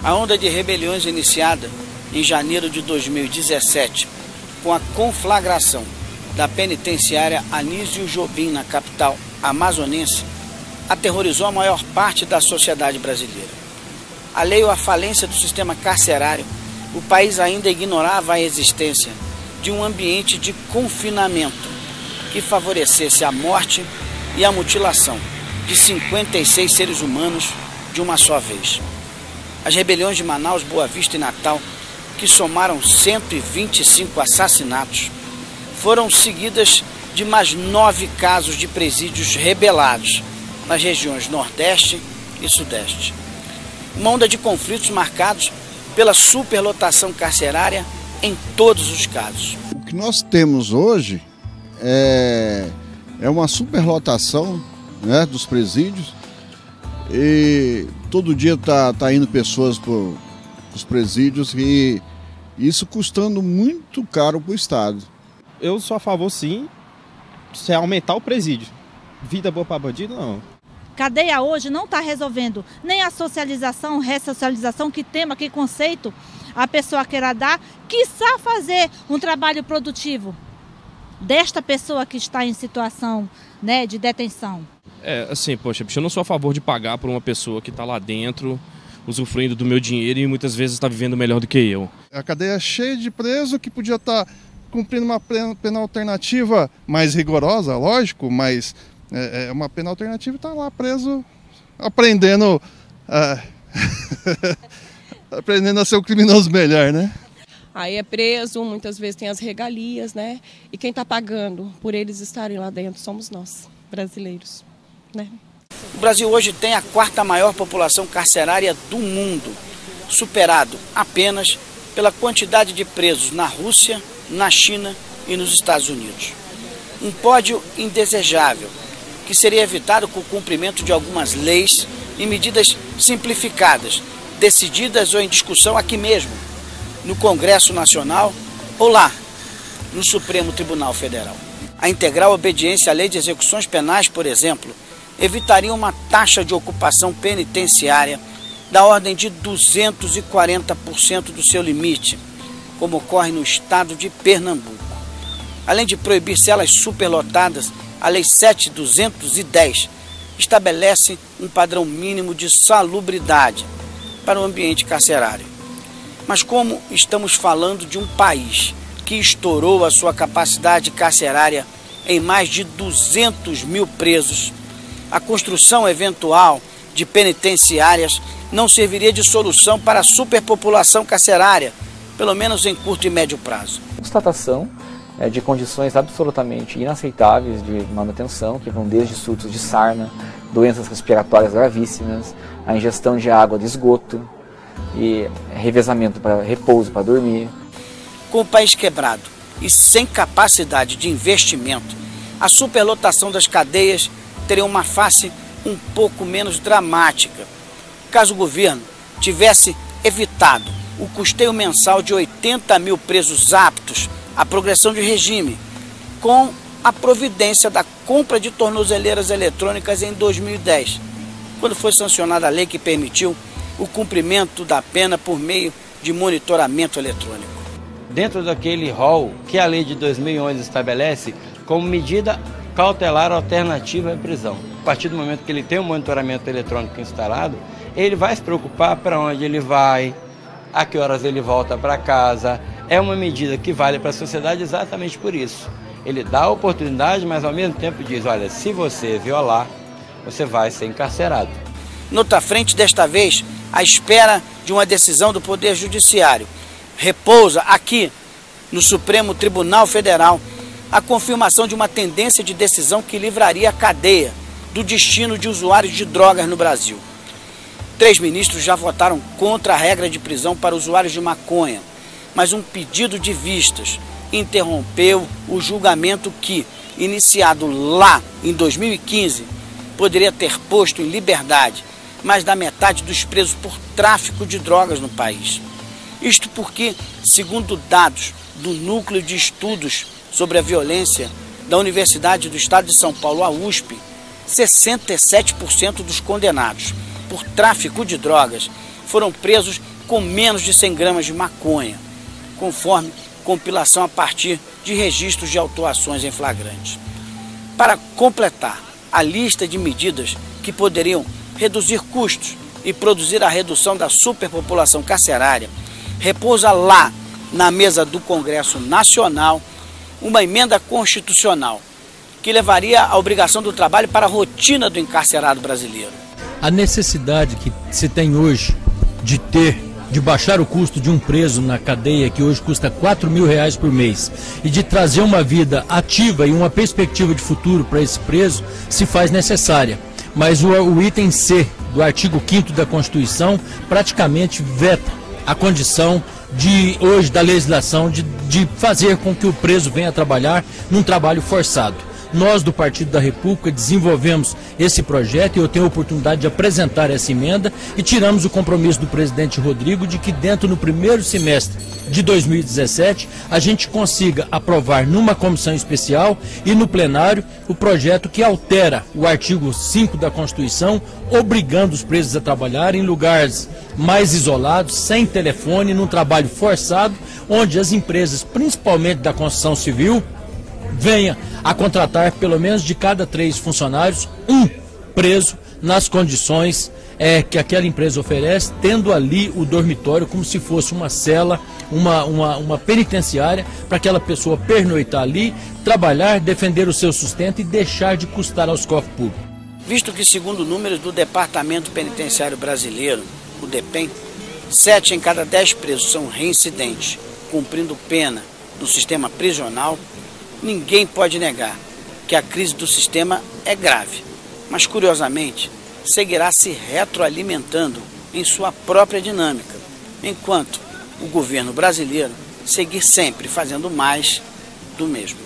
A onda de rebeliões iniciada em janeiro de 2017, com a conflagração da penitenciária Anísio Jobim na capital amazonense, aterrorizou a maior parte da sociedade brasileira. Alheio à falência do sistema carcerário, o país ainda ignorava a existência de um ambiente de confinamento que favorecesse a morte e a mutilação de 56 seres humanos de uma só vez. As rebeliões de Manaus, Boa Vista e Natal, que somaram 125 assassinatos, foram seguidas de mais 9 casos de presídios rebelados nas regiões Nordeste e Sudeste. Uma onda de conflitos marcados pela superlotação carcerária em todos os casos. O que nós temos hoje é uma superlotação, né, dos presídios, e todo dia tá indo pessoas para os presídios e isso custando muito caro para o Estado. Eu sou a favor, sim, se aumentar o presídio. Vida boa para bandido, não. Cadeia hoje não está resolvendo nem a socialização, ressocialização, que tema, que conceito a pessoa queira dar, quiçá fazer um trabalho produtivo desta pessoa que está em situação, né, de detenção. Assim, poxa, eu não sou a favor de pagar por uma pessoa que está lá dentro, usufruindo do meu dinheiro e muitas vezes está vivendo melhor do que eu. A cadeia é cheia de preso que podia estar cumprindo uma pena alternativa mais rigorosa, lógico, mas é uma pena alternativa e está lá preso, aprendendo aprendendo a ser um criminoso melhor, né? Aí é preso, muitas vezes tem as regalias, né? E quem está pagando por eles estarem lá dentro somos nós, brasileiros, né? O Brasil hoje tem a 4ª maior população carcerária do mundo, superado apenas pela quantidade de presos na Rússia, na China e nos Estados Unidos. Um pódio indesejável, que seria evitado com o cumprimento de algumas leis e medidas simplificadas, decididas ou em discussão aqui mesmo, no Congresso Nacional ou lá, no Supremo Tribunal Federal. A integral obediência à lei de execuções penais, por exemplo, evitaria uma taxa de ocupação penitenciária da ordem de 240% do seu limite, como ocorre no estado de Pernambuco. Além de proibir celas superlotadas, a Lei 7.210 estabelece um padrão mínimo de salubridade para o ambiente carcerário. Mas como estamos falando de um país que estourou a sua capacidade carcerária em mais de 200 mil presos, a construção eventual de penitenciárias não serviria de solução para a superpopulação carcerária, pelo menos em curto e médio prazo. Constatação de condições absolutamente inaceitáveis de manutenção, que vão desde surtos de sarna, doenças respiratórias gravíssimas, a ingestão de água de esgoto e revezamento para repouso, para dormir. Com o país quebrado e sem capacidade de investimento, a superlotação das cadeias teria uma face um pouco menos dramática, caso o governo tivesse evitado o custeio mensal de 80 mil presos aptos à progressão de regime, com a providência da compra de tornozeleiras eletrônicas em 2010, quando foi sancionada a lei que permitiu o cumprimento da pena por meio de monitoramento eletrônico. Dentro daquele rol que a lei de 2011 estabelece como medida cautelar alternativa à prisão. A partir do momento que ele tem um monitoramento eletrônico instalado, ele vai se preocupar para onde ele vai, a que horas ele volta para casa. É uma medida que vale para a sociedade exatamente por isso. Ele dá a oportunidade, mas ao mesmo tempo diz, olha, se você violar, você vai ser encarcerado. Noutra frente, desta vez, à espera de uma decisão do Poder Judiciário, repousa aqui no Supremo Tribunal Federal a confirmação de uma tendência de decisão que livraria a cadeia do destino de usuários de drogas no Brasil. 3 ministros já votaram contra a regra de prisão para usuários de maconha, mas um pedido de vistas interrompeu o julgamento que, iniciado lá em 2015, poderia ter posto em liberdade mais da metade dos presos por tráfico de drogas no país. Isto porque, segundo dados do Núcleo de Estudos sobre a Violência da Universidade do Estado de São Paulo, a USP, 67% dos condenados por tráfico de drogas foram presos com menos de 100 gramas de maconha, conforme compilação a partir de registros de autuações em flagrante. Para completar a lista de medidas que poderiam reduzir custos e produzir a redução da superpopulação carcerária, repousa lá na mesa do Congresso Nacional uma emenda constitucional que levaria a obrigação do trabalho para a rotina do encarcerado brasileiro. A necessidade que se tem hoje de baixar o custo de um preso na cadeia, que hoje custa R$4.000 por mês, e de trazer uma vida ativa e uma perspectiva de futuro para esse preso, se faz necessária. Mas o item C do artigo 5º da Constituição praticamente veta a condição hoje da legislação de fazer com que o preso venha trabalhar num trabalho forçado. Nós do Partido da República desenvolvemos esse projeto e eu tenho a oportunidade de apresentar essa emenda e tiramos o compromisso do presidente Rodrigo de que dentro no primeiro semestre de 2017 a gente consiga aprovar numa comissão especial e no plenário o projeto que altera o artigo 5 da Constituição, obrigando os presos a trabalhar em lugares mais isolados, sem telefone, num trabalho forçado, onde as empresas, principalmente da construção civil, venha a contratar pelo menos de cada 3 funcionários, um preso nas condições que aquela empresa oferece, tendo ali o dormitório como se fosse uma cela, uma penitenciária, para aquela pessoa pernoitar ali, trabalhar, defender o seu sustento e deixar de custar aos cofres públicos. Visto que, segundo números do Departamento Penitenciário Brasileiro, o DEPEN, 7 em cada 10 presos são reincidentes, cumprindo pena no sistema prisional, ninguém pode negar que a crise do sistema é grave, mas curiosamente seguirá se retroalimentando em sua própria dinâmica, enquanto o governo brasileiro seguir sempre fazendo mais do mesmo.